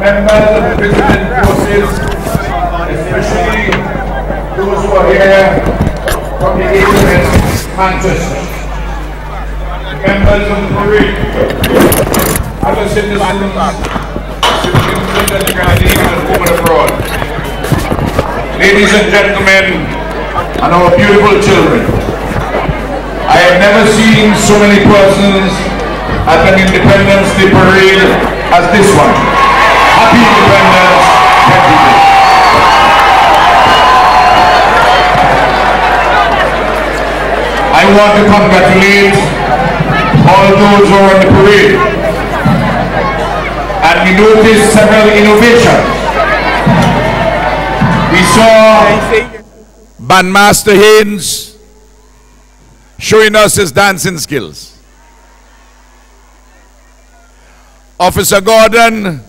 members of the visiting forces, especially those who are here from the Independance, Manchester, members of the parade, other citizens of Canada and home and abroad, ladies and gentlemen, and our beautiful children. I have never seen so many persons at an Independence Day parade as this one. Happy Independence, 20 I want to congratulate all those who are on the parade. And we noticed several innovations. We saw Bandmaster Haynes showing us his dancing skills. Officer Gordon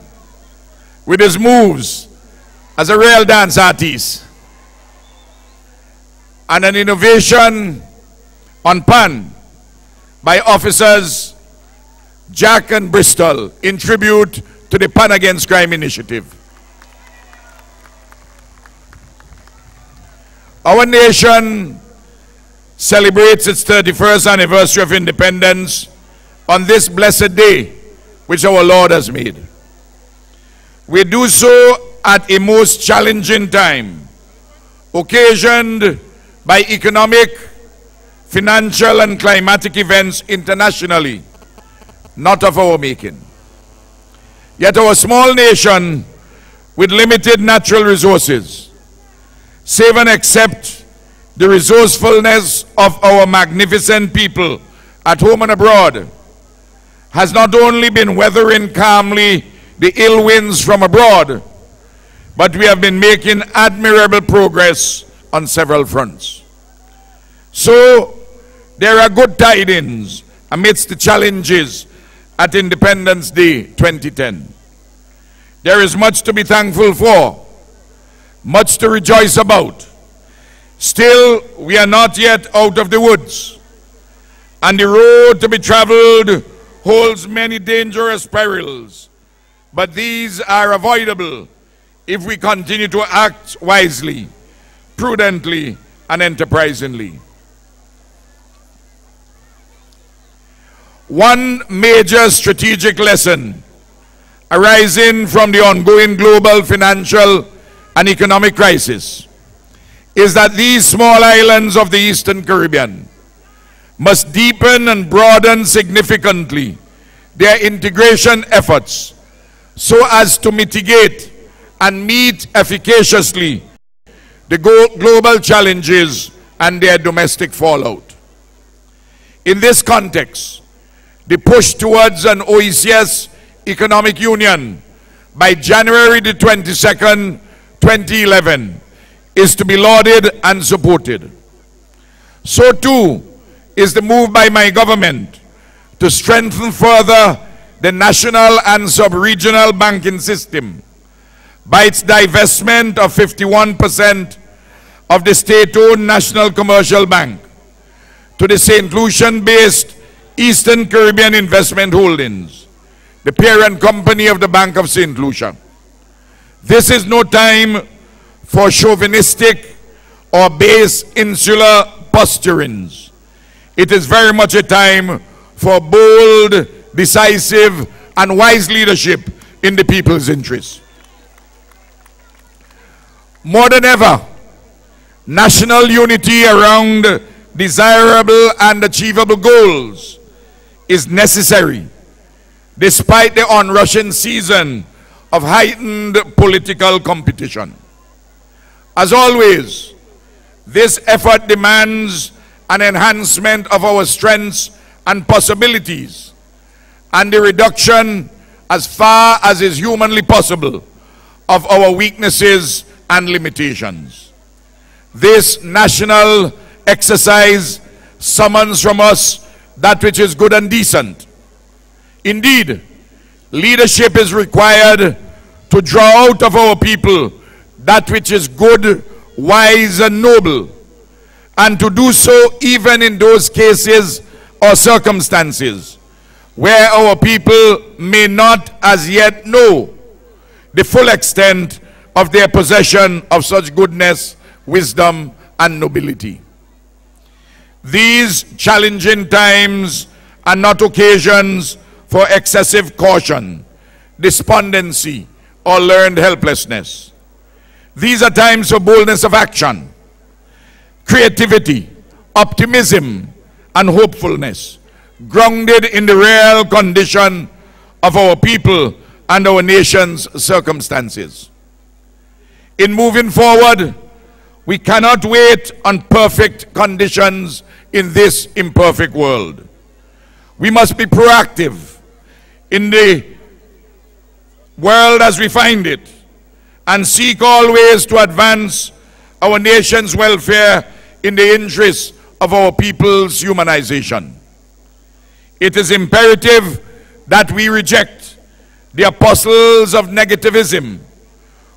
with his moves as a real dance artist. And an innovation on pan by officers Jack and Bristol in tribute to the Pan Against Crime initiative. Our nation celebrates its 31st anniversary of independence on this blessed day which our Lord has made. We do so at a most challenging time, occasioned by economic, financial and climatic events internationally, not of our making. Yet our small nation with limited natural resources, save and accept the resourcefulness of our magnificent people at home and abroad, has not only been weathering calmly the ill winds from abroad, but we have been making admirable progress on several fronts. So, there are good tidings amidst the challenges at Independence Day 2010. There is much to be thankful for, much to rejoice about. Still, we are not yet out of the woods, and the road to be traveled holds many dangerous perils, but these are avoidable if we continue to act wisely, prudently, and enterprisingly. One major strategic lesson arising from the ongoing global financial and economic crisis is that these small islands of the Eastern Caribbean must deepen and broaden significantly their integration efforts so as to mitigate and meet efficaciously the global challenges and their domestic fallout. In this context, the push towards an OECS economic union by January the 22nd, 2011 is to be lauded and supported. So too is the move by my government to strengthen further the national and sub-regional banking system by its divestment of 51% of the state-owned National Commercial Bank to the St. Lucian-based Eastern Caribbean Investment Holdings, the parent company of the Bank of St. Lucia. This is no time for chauvinistic or base insular posturings. It is very much a time for bold, decisive, and wise leadership in the people's interest. More than ever, national unity around desirable and achievable goals is necessary, despite the onrushing season of heightened political competition. As always, this effort demands an enhancement of our strengths and possibilities, and the reduction, as far as is humanly possible, of our weaknesses and limitations. This national exercise summons from us that which is good and decent. Indeed, leadership is required to draw out of our people that which is good, wise, and noble, and to do so even in those cases or circumstances where our people may not as yet know the full extent of their possession of such goodness, wisdom, and nobility. These challenging times are not occasions for excessive caution, despondency, or learned helplessness. These are times for boldness of action, creativity, optimism, and hopefulness, grounded in the real condition of our people and our nation's circumstances. In moving forward, we cannot wait on perfect conditions in this imperfect world. We must be proactive in the world as we find it and seek all ways to advance our nation's welfare in the interest of our people's humanization. It is imperative that we reject the apostles of negativism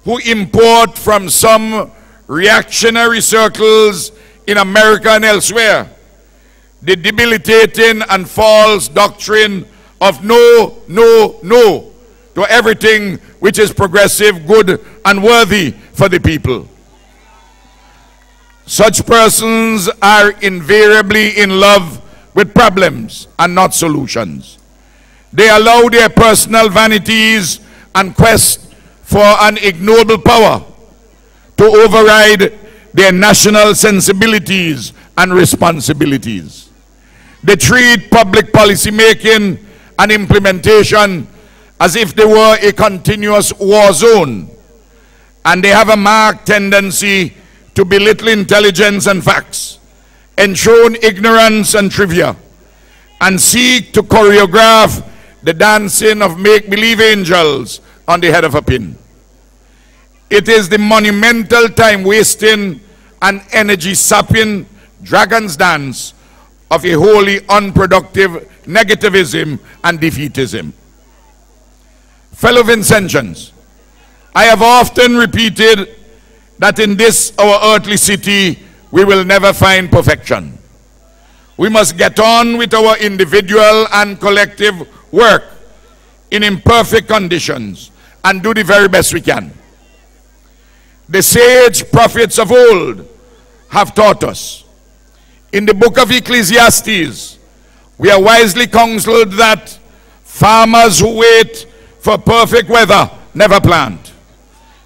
who import from some reactionary circles in America and elsewhere the debilitating and false doctrine of no, no, no to everything which is progressive, good, and worthy for the people. Such persons are invariably in love with problems and not solutions. They allow their personal vanities and quest for an ignoble power to override their national sensibilities and responsibilities. They treat public policy making and implementation as if they were a continuous war zone, and they have a marked tendency to belittle intelligence and facts, enthrone ignorance and trivia, and seek to choreograph the dancing of make-believe angels on the head of a pin. It is the monumental time-wasting and energy-sapping dragon's dance of a wholly unproductive negativism and defeatism. Fellow Vincentians, I have often repeated that in this our earthly city we will never find perfection. We must get on with our individual and collective work in imperfect conditions and do the very best we can. The sage prophets of old have taught us. In the book of Ecclesiastes, we are wisely counseled that farmers who wait for perfect weather never plant.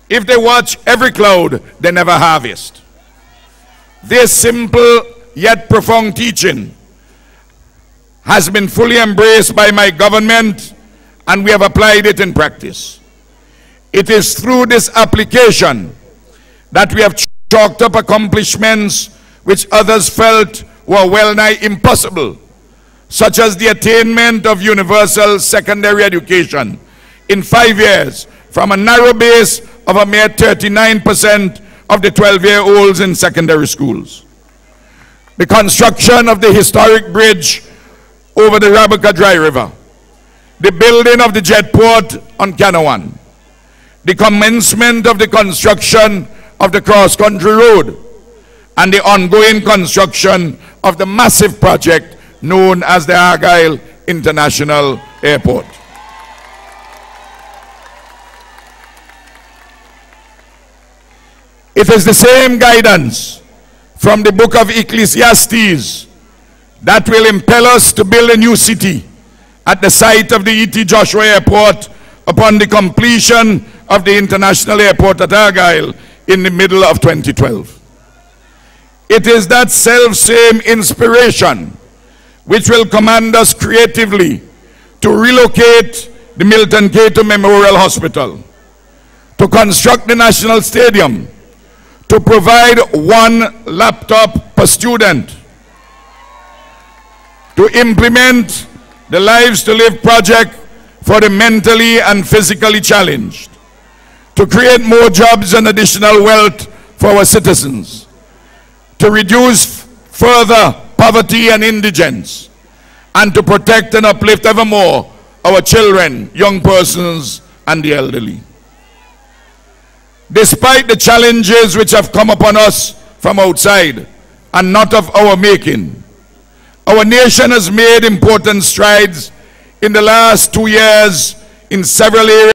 If they watch every cloud, they never harvest. This simple yet profound teaching has been fully embraced by my government, and we have applied it in practice. It is through this application that we have chalked up accomplishments which others felt were well nigh impossible, such as the attainment of universal secondary education in 5 years from a narrow base of a mere 39% of the 12-year-olds in secondary schools. The construction of the historic bridge over the Rabuka Dry River, the building of the jet port on Canawan, the commencement of the construction of the cross-country road, and the ongoing construction of the massive project known as the Argyle International Airport. It is the same guidance from the book of Ecclesiastes that will impel us to build a new city at the site of the E.T. Joshua Airport upon the completion of the International Airport at Argyle in the middle of 2012. It is that self-same inspiration which will command us creatively to relocate the Milton Cato Memorial Hospital, to construct the National Stadium, to provide 1 laptop per student, to implement the Lives to Live project for the mentally and physically challenged, to create more jobs and additional wealth for our citizens, to reduce further poverty and indigence, and to protect and uplift evermore our children, young persons, and the elderly. Despite the challenges which have come upon us from outside and not of our making, our nation has made important strides in the last 2 years in several areas